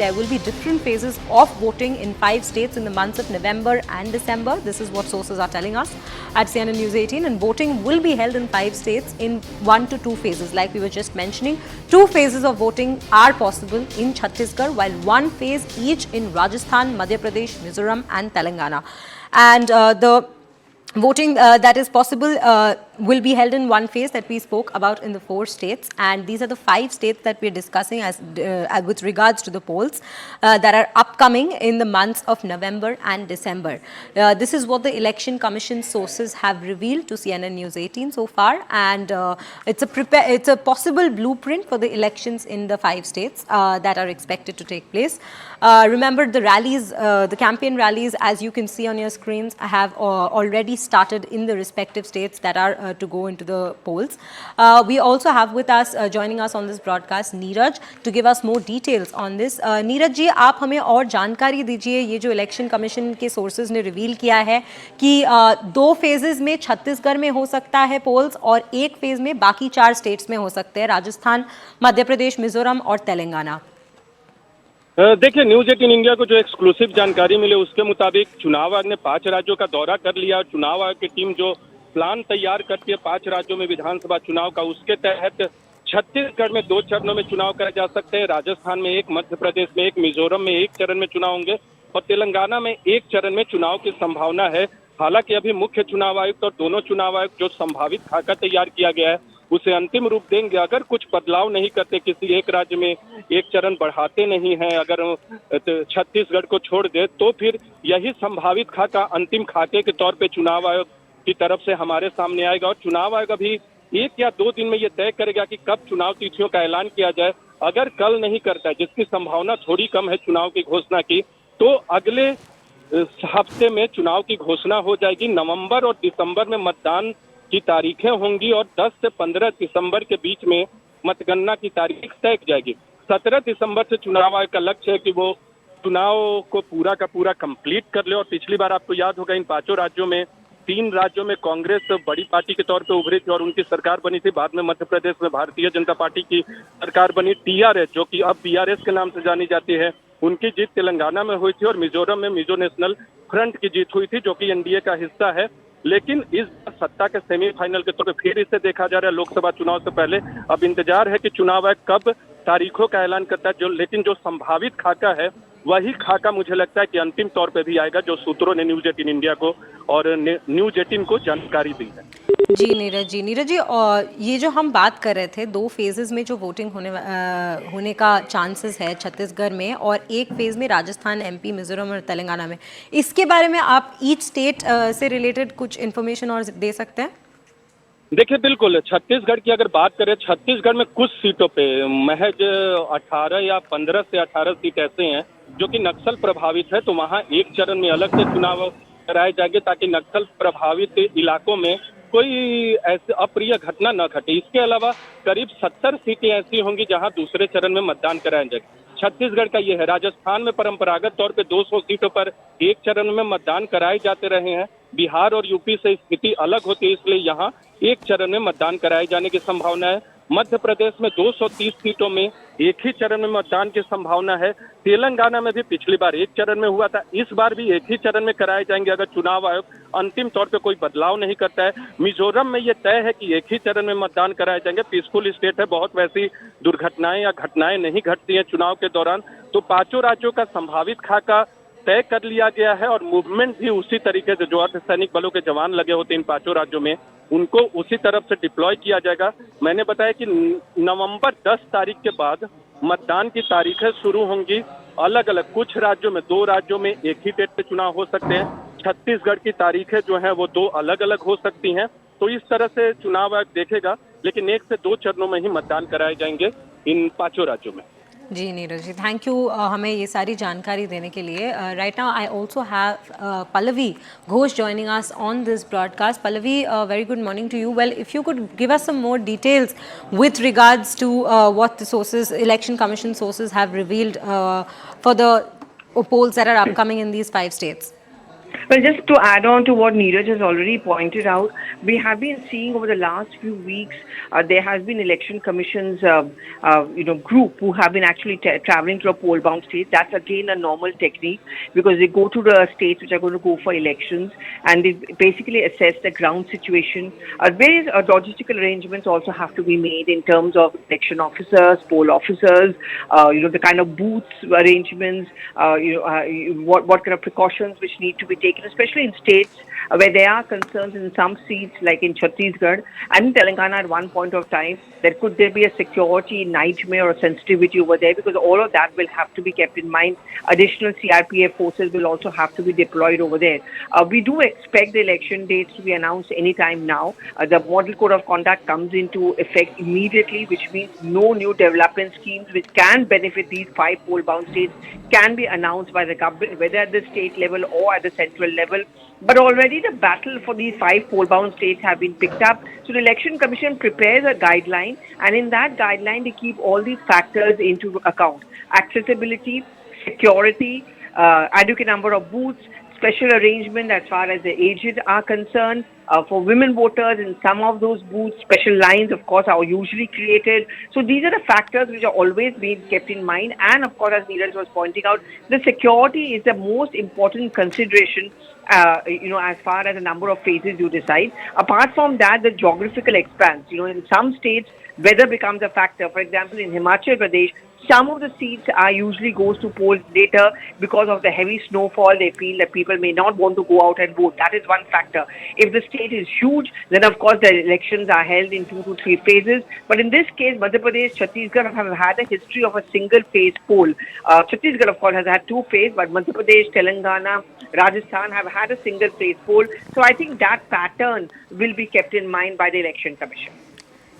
There will be different phases of voting in 5 states in the months of November and December. This is what sources are telling us at CNN News 18. And voting will be held in 5 states in 1 to 2 phases. Like we were just mentioning, 2 phases of voting are possible in Chhattisgarh, while 1 phase each in Rajasthan, Madhya Pradesh, Mizoram and Telangana. And the voting that is possible will be held in 1 phase that we spoke about in the 4 states, and these are the 5 states that we're discussing as with regards to the polls that are upcoming in the months of November and December. This is what the Election Commission sources have revealed to CNN News 18 so far, and it's a possible blueprint for the elections in the 5 states that are expected to take place. Remember, the rallies, the campaign rallies, as you can see on your screens, have already started in the respective states that are to go into the polls. We also have with us, joining us on this broadcast, Neeraj, to give us more details on this. Neeraj जी, आप हमें और जानकारी दीजिए, ये जो election commission के sources ने reveal किया है कि 2 फेजेस में छत्तीसगढ़ में हो सकता है पोल्स और 1 फेज में बाकी 4 स्टेट्स में हो सकते हैं, राजस्थान, मध्य प्रदेश, मिजोरम और तेलंगाना। देखिए, न्यूज 18 इंडिया को जो एक्सक्लूसिव जानकारी मिले उसके मुताबिक चुनाव आयोग ने 5 राज्यों का दौरा कर लिया। चुनाव आयोग की टीम जो प्लान तैयार करती है 5 राज्यों में विधानसभा चुनाव का, उसके तहत छत्तीसगढ़ में 2 चरणों में चुनाव कराए जा सकते हैं, राजस्थान में 1, मध्य प्रदेश में 1, मिजोरम में 1 चरण में चुनाव होंगे और तेलंगाना में 1 चरण में चुनाव की संभावना है। हालांकि अभी मुख्य चुनाव आयुक्त और दोनों चुनाव आयुक्त जो संभावित खाका तैयार किया गया है उसे अंतिम रूप देंगे। अगर कुछ बदलाव नहीं करते, किसी एक राज्य में 1 चरण बढ़ाते नहीं हैं, अगर छत्तीसगढ़ को छोड़ दे, तो फिर यही संभावित खाका अंतिम खाके के तौर पे चुनाव आयोग की तरफ से हमारे सामने आएगा और चुनाव आयोग अभी 1 या 2 दिन में ये तय करेगा कि कब चुनाव तिथियों का ऐलान किया जाए। अगर कल नहीं करता है, जिसकी संभावना थोड़ी कम है चुनाव की घोषणा की, तो अगले हफ्ते में चुनाव की घोषणा हो जाएगी। नवंबर और दिसंबर में मतदान की तारीखें होंगी और 10 से 15 दिसंबर के बीच में मतगणना की तारीख तय की जाएगी। 17 दिसंबर से चुनाव आयोग का लक्ष्य है कि वो चुनाव को पूरा का पूरा कंप्लीट कर ले। और पिछली बार आपको याद होगा, इन 5 राज्यों में 3 राज्यों में कांग्रेस बड़ी पार्टी के तौर पे उभरी थी और उनकी सरकार बनी थी। बाद में मध्य प्रदेश में भारतीय जनता पार्टी की सरकार बनी। टीआरएस, जो कि अब बीआरएस के नाम से जानी जाती है, उनकी जीत तेलंगाना में हुई थी और मिजोरम में मिजो नेशनल फ्रंट की जीत हुई थी, जो कि एनडीए का हिस्सा है। लेकिन इस सत्ता के सेमीफाइनल के तौर पे फिर इसे देखा जा रहा है लोकसभा चुनाव से पहले। अब इंतजार है कि चुनाव आयोग कब तारीखों का ऐलान करता है, लेकिन जो संभावित खाका है वही खाका मुझे लगता है कि अंतिम तौर पे भी आएगा, जो सूत्रों ने न्यूज 18 इंडिया को और न्यूज 18 को जानकारी दी है। जी नीरज जी, और ये जो हम बात कर रहे थे 2 फेजेस में जो वोटिंग होने का चांसेस है छत्तीसगढ़ में और 1 फेज में राजस्थान, एमपी, मिजोरम और तेलंगाना में, इसके बारे में आप ईच स्टेट से रिलेटेड कुछ इन्फॉर्मेशन और दे सकते हैं? देखिए, बिल्कुल, छत्तीसगढ़ की अगर बात करें, छत्तीसगढ़ में कुछ सीटों पे महज 18 या 15 से 18 सीट ऐसे हैं जो कि नक्सल प्रभावित है, तो वहाँ 1 चरण में अलग से चुनाव कराए जाएंगे ताकि नक्सल प्रभावित इलाकों में कोई ऐसे अप्रिय घटना न घटे। इसके अलावा करीब 70 सीटें ऐसी होंगी जहां दूसरे चरण में मतदान कराया जाएगा। छत्तीसगढ़ का ये है। राजस्थान में परंपरागत तौर पे 200 सीटों पर 1 चरण में मतदान कराए जाते रहे हैं। बिहार और यूपी से स्थिति अलग होती है, इसलिए यहाँ 1 चरण में मतदान कराए जाने की संभावना है। मध्य प्रदेश में 230 सीटों में 1 ही चरण में मतदान की संभावना है। तेलंगाना में भी पिछली बार 1 चरण में हुआ था, इस बार भी 1 ही चरण में कराए जाएंगे अगर चुनाव आयोग अंतिम तौर पे कोई बदलाव नहीं करता है। मिजोरम में ये तय है कि 1 ही चरण में मतदान कराए जाएंगे। पीसफुल स्टेट है, बहुत वैसी दुर्घटनाएं या घटनाएं नहीं घटती हैं चुनाव के दौरान। तो 5 राज्यों का संभावित खाका तय कर लिया गया है और मूवमेंट भी उसी तरीके से, जो अर्धसैनिक बलों के जवान लगे होते हैं इन 5 राज्यों में, उनको उसी तरफ से डिप्लॉय किया जाएगा। मैंने बताया कि नवंबर 10 तारीख के बाद मतदान की तारीखें शुरू होंगी। अलग अलग कुछ राज्यों में, 2 राज्यों में 1 ही डेट पे चुनाव हो सकते हैं। छत्तीसगढ़ की तारीखें जो हैं वो 2 अलग अलग हो सकती हैं। तो इस तरह से चुनाव आयोग देखेगा, लेकिन 1 से 2 चरणों में ही मतदान कराए जाएंगे इन 5 राज्यों में। जी नीरज जी, थैंक यू हमें ये सारी जानकारी देने के लिए। Right now I also have Pallavi Ghosh joining us on this broadcast. Pallavi, very good morning to you. Well, if you could give us some more details with regards to what the sources, Election Commission sources have revealed for the polls that are upcoming in these 5 states. Well, just to add on to what Neeraj has already pointed out, we have been seeing over the last few weeks there has been election commissions, group who have been actually traveling to a poll-bound state. That's again a normal technique because they go to the states which are going to go for elections and they basically assess the ground situation. Various logistical arrangements also have to be made in terms of election officers, poll officers, the kind of booths arrangements, what kind of precautions which need to be taken, especially in states where there are concerns in some seats, like in Chhattisgarh and in Telangana at one point of time. There be a security nightmare or sensitivity over there because all of that will have to be kept in mind. Additional CRPF forces will also have to be deployed over there. We do expect the election dates to be announced anytime now. The Model Code of Conduct comes into effect immediately, which means no new development schemes which can benefit these five poll-bound states can be announced by the government, whether at the state level or at the central level. But already the battle for these five poll-bound states have been picked up. So the Election Commission prepares a guideline, and in that guideline, they keep all these factors into account: accessibility, security, adequate number of booths, special arrangement as far as the aged are concerned. For women voters in some of those booths, special lines, of course, are usually created. So these are the factors which are always being kept in mind. And of course, as Neeraj was pointing out, the security is the most important consideration. As far as the number of phases you decide. Apart from that, the geographical expanse. In some states, weather becomes a factor. For example, in Himachal Pradesh, some of the seats are usually goes to polls later because of the heavy snowfall. They feel that people may not want to go out and vote. That is one factor. If the state is huge, then of course the elections are held in 2 to 3 phases. But in this case, Madhya Pradesh, Chhattisgarh have had a history of a single phase poll. Chhattisgarh, of course, has had 2 phases, but Madhya Pradesh, Telangana, Rajasthan have had a single phase poll. So I think that pattern will be kept in mind by the Election Commission.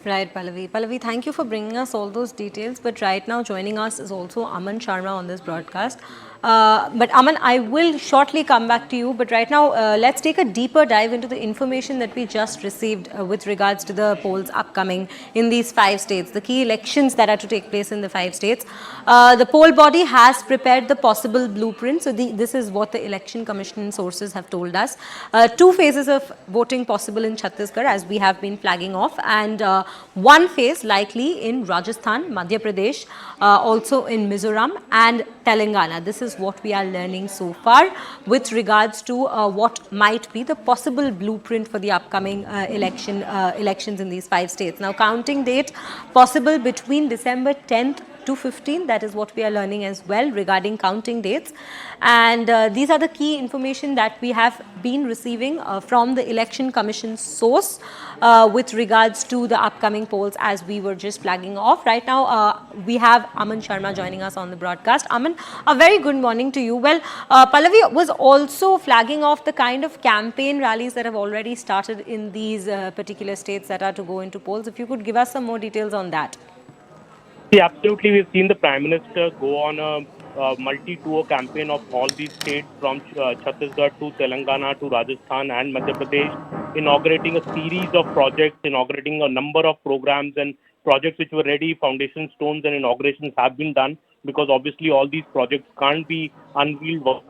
Right, Pallavi. Pallavi, thank you for bringing us all those details. But right now, joining us is also Aman Sharma on this broadcast. But Aman, I will shortly come back to you. But right now, let's take a deeper dive into the information that we just received with regards to the polls upcoming in these 5 states, the key elections that are to take place in the 5 states. The poll body has prepared the possible blueprint. So this is what the Election Commission sources have told us. 2 phases of voting possible in Chhattisgarh, as we have been flagging off, and 1 phase likely in Rajasthan, Madhya Pradesh, also in Mizoram and Telangana. This is what we are learning so far with regards to what might be the possible blueprint for the upcoming elections in these 5 states. Now, counting date possible between December 10th to 15. That is what we are learning as well regarding counting dates. And these are the key information that we have been receiving from the Election Commission source with regards to the upcoming polls, as we were just flagging off. Right now, we have Aman Sharma joining us on the broadcast. Aman, a very good morning to you. Well, Pallavi was also flagging off the kind of campaign rallies that have already started in these particular states that are to go into polls. If you could give us some more details on that. Yeah, absolutely. We've seen the Prime Minister go on a multi-tour campaign of all these states from Chhattisgarh to Telangana to Rajasthan and Madhya Pradesh, inaugurating a series of projects, inaugurating a number of programs and projects which were ready. Foundation stones and inaugurations have been done because obviously all these projects can't be unveiled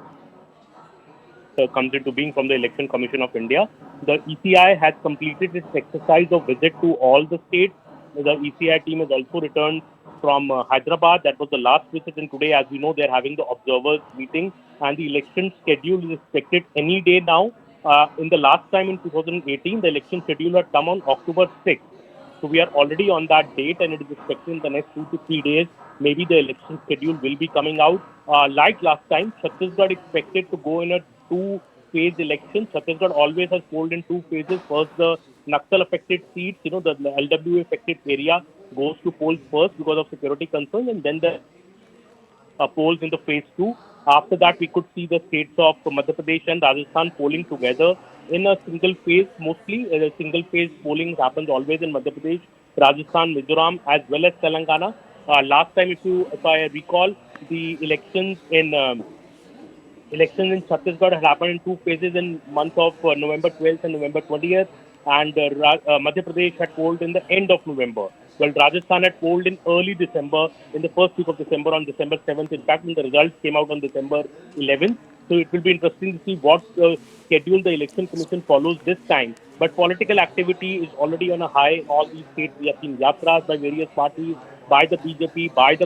comes into being from the Election Commission of India. The ECI has completed its exercise of visit to all the states. The ECI team has also returned from Hyderabad. That was the last visit, and today, as we know, they're having the observers meeting, and the election schedule is expected any day now. In the last time in 2018, the election schedule had come on October 6th. So we are already on that date, and it is expected in the next 2 to 3 days. Maybe the election schedule will be coming out. Like last time, Chhattisgarh expected to go in a two-phase election. Chhattisgarh always has polled in 2 phases. First, the Naxal-affected seats, the LW-affected area goes to polls first because of security concerns, and then the polls in the phase 2. After that, we could see the states of Madhya Pradesh and Rajasthan polling together in a single phase. Mostly, a single phase polling happens always in Madhya Pradesh, Rajasthan, Mizoram, as well as Telangana. Last time, if I recall, the elections in Chhattisgarh had happened in 2 phases in month of November 12th and November 20th, and Madhya Pradesh had polled in the end of November. Well, Rajasthan had polled in early December, in the first week of December, on December 7th. In fact, when the results came out on December 11th. So it will be interesting to see what schedule the election commission follows this time. But political activity is already on a high in all these states. We have seen yatras by various parties, by the BJP, by the